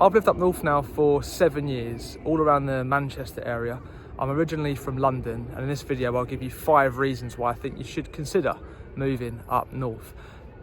I've lived up north now for 7 years, all around the Manchester area. I'm originally from London, and in this video I'll give you 5 reasons why I think you should consider moving up north.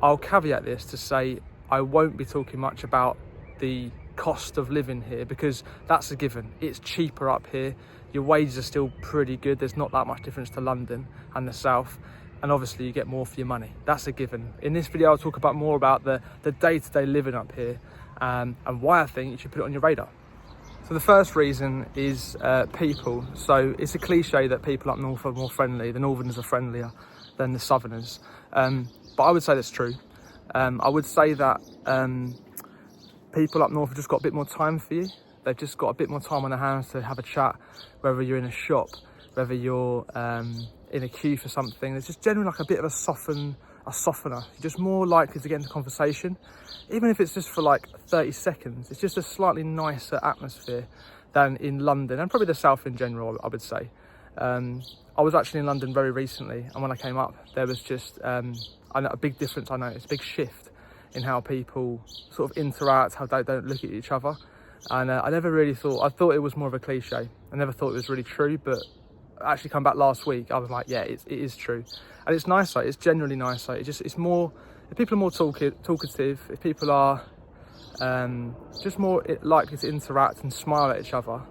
I'll caveat this to say I won't be talking much about the cost of living here, because that's a given. It's cheaper up here. Your wages are still pretty good. There's not that much difference to London and the south, and obviously you get more for your money. That's a given. In this video I'll talk about more about the day-to-day living up here, and why I think you should put it on your radar. So the first reason is people. So it's a cliche that people up north are more friendly. The northerners are friendlier than the southerners, but I would say that's true. I would say that people up north have just got a bit more time for you. They've just got a bit more time on their hands to have a chat, whether you're in a shop, whether you're in a queue for something. There's just generally like a bit of a softener. You're just more likely to get into conversation, even if it's just for like 30 seconds. It's just a slightly nicer atmosphere than in London, and probably the south in general, I would say. I was actually in London very recently, and when I came up, there was just a big difference I noticed, a big shift in how people sort of interact, how they don't look at each other. And I never really thought, I thought it was more of a cliche. I never thought it was really true, but I actually come back last week, I was like, yeah, it is true. And it's nicer, it's generally nicer. It's more, if people are more talkative, if people are just more likely to interact and smile at each other,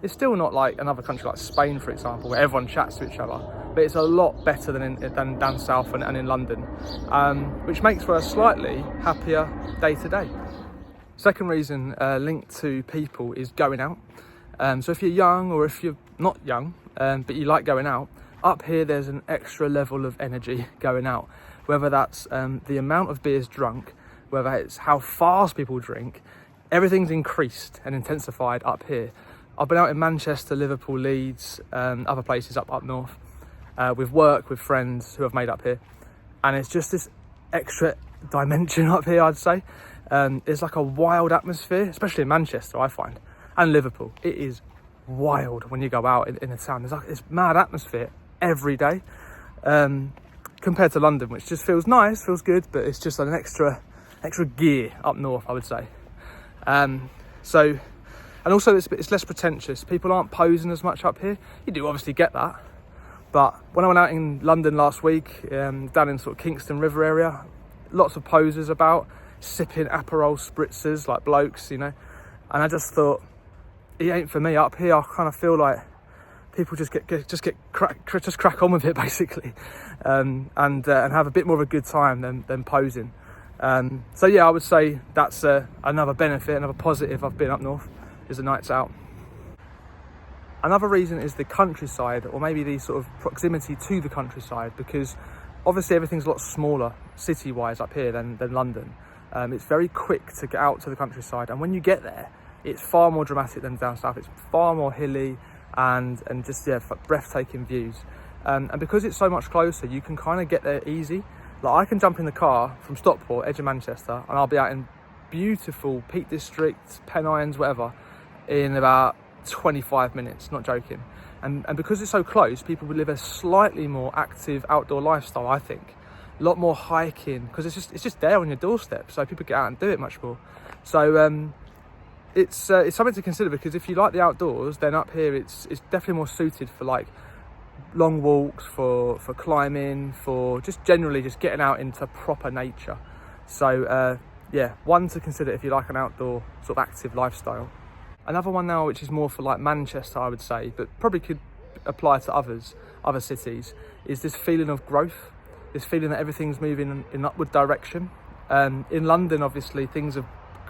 it's still not like another country like Spain, for example, where everyone chats to each other, but it's a lot better than down south and in London, which makes for a slightly happier day to day. Second reason linked to people is going out. So if you're young, or if you're not young, but you like going out, up here there's an extra level of energy going out, whether that's the amount of beers drunk, whether it's how fast people drink. Everything's increased and intensified up here. I've been out in Manchester, Liverpool, Leeds, other places up north, with work, with friends who have made up here, and it's just this extra dimension up here, I'd say. It's like a wild atmosphere, especially in Manchester, I find, and Liverpool. It is wild when you go out in the town. There's like this mad atmosphere every day, compared to London, which just feels nice, feels good, but it's just an extra gear up north, I would say. And also it's less pretentious. People aren't posing as much up here. You do obviously get that, but when I went out in London last week, down in sort of Kingston River area, lots of posers about, sipping Aperol spritzers like blokes, you know, and I just thought, it ain't for me. Up here I kind of feel like people just crack on with it, basically, and have a bit more of a good time than posing. So yeah, I would say that's another benefit, another positive I've been up north, is the nights out. Another reason is the countryside, or maybe the sort of proximity to the countryside, because obviously everything's a lot smaller city-wise up here than London. It's very quick to get out to the countryside, and when you get there, it's far more dramatic than down south. It's far more hilly and just, yeah, breathtaking views. And because it's so much closer, you can kind of get there easy. Like, I can jump in the car from Stockport, edge of Manchester, and I'll be out in beautiful Peak District, Pennines, whatever, in about 25 minutes, not joking. And because it's so close, people will live a slightly more active outdoor lifestyle, I think. A lot more hiking, because it's just there on your doorstep, so people get out and do it much more. So it's something to consider, because if you like the outdoors, then up here it's definitely more suited for like long walks, for climbing, for just generally just getting out into proper nature. So yeah, one to consider if you like an outdoor sort of active lifestyle. Another one now, which is more for like Manchester, I would say, but probably could apply to other cities, is this feeling of growth, this feeling that everything's moving in upward direction. In London, obviously, things have,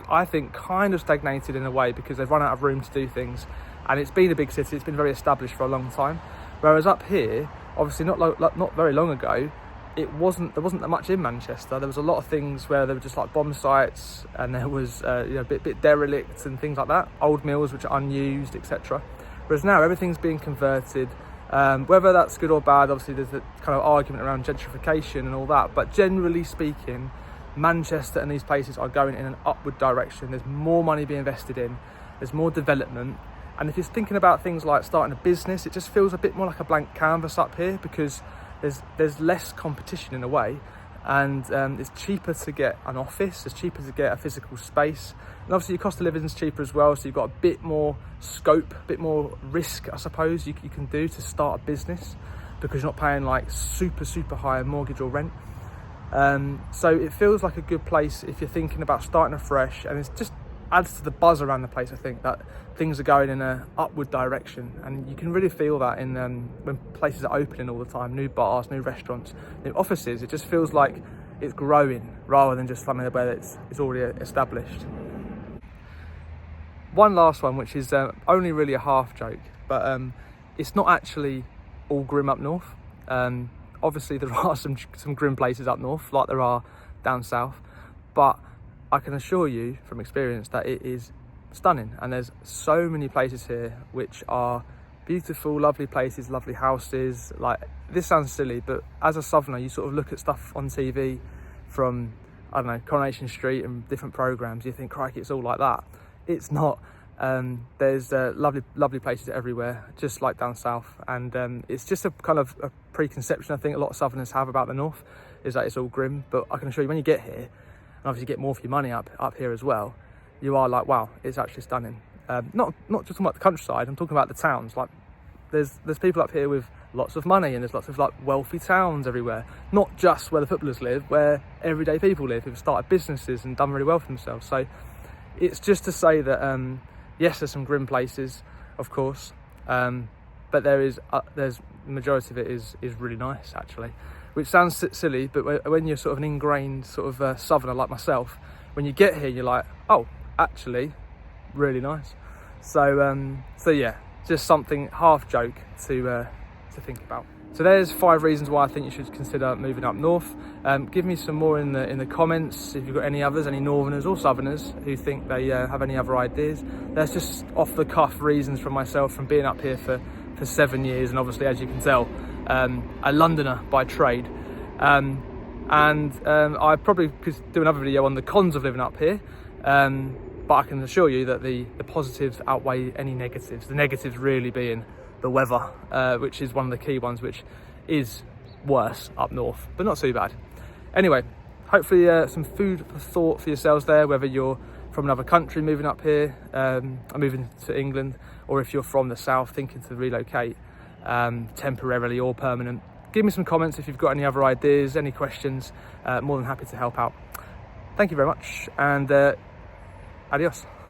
I think, kind of stagnated in a way, because they've run out of room to do things, and it's been a big city, it's been very established for a long time. Whereas up here, obviously not very long ago, there wasn't that much in Manchester. There was a lot of things where there were just like bomb sites, and there was a bit derelict and things like that, old mills which are unused, etc. Whereas now everything's being converted. Whether that's good or bad, obviously there's a kind of argument around gentrification and all that, but generally speaking, Manchester and these places are going in an upward direction. There's more money being invested in, there's more development, and if you're thinking about things like starting a business, it just feels a bit more like a blank canvas up here, because there's less competition in a way, and it's cheaper to get an office, it's cheaper to get a physical space, And obviously your cost of living is cheaper as well, so you've got a bit more scope, a bit more risk, I suppose, you can do to start a business, because you're not paying like super high mortgage or rent. So it feels like a good place if you're thinking about starting afresh, and it just adds to the buzz around the place. I think that things are going in a upward direction, and you can really feel that in when places are opening all the time, new bars, new restaurants, new offices. It just feels like it's growing rather than just something where it's already established. One last one, which is only really a half joke, but it's not actually all grim up north. Obviously there are some grim places up north, like there are down south, but I can assure you from experience that it is stunning, and there's so many places here which are beautiful, lovely places, lovely houses. Like, this sounds silly, but as a southerner, you sort of look at stuff on TV from, I don't know, Coronation Street and different programs, you think, crikey, it's all like that. It's not. There's lovely places everywhere, just like down south, and it's just a kind of a preconception I think a lot of southerners have about the north, is that it's all grim. But I can assure you, when you get here, and obviously get more for your money up here as well, you are like, wow, it's actually stunning. Not just talking about the countryside, I'm talking about the towns. Like, there's people up here with lots of money, and there's lots of like wealthy towns everywhere, not just where the footballers live, where everyday people live who've started businesses and done really well for themselves. So it's just to say that yes, there's some grim places, of course, but there's the majority of it is really nice, actually. Which sounds silly, but when you're sort of an ingrained sort of southerner like myself, when you get here, you're like, oh, actually, really nice. So yeah, just something half joke to think about. So there's 5 reasons why I think you should consider moving up north. Give me some more in the comments if you've got any others, any northerners or southerners who think they have any other ideas. That's just off the cuff reasons from myself, from being up here for 7 years, and obviously, as you can tell, a Londoner by trade. I probably could do another video on the cons of living up here, but I can assure you that the positives outweigh any negatives. The negatives really being the weather, which is one of the key ones, which is worse up north, but not too bad. Anyway, hopefully some food for thought for yourselves there, whether you're from another country moving up here, moving to England, or if you're from the south thinking to relocate temporarily or permanent. Give me some comments if you've got any other ideas, any questions. More than happy to help out. Thank you very much, and adios.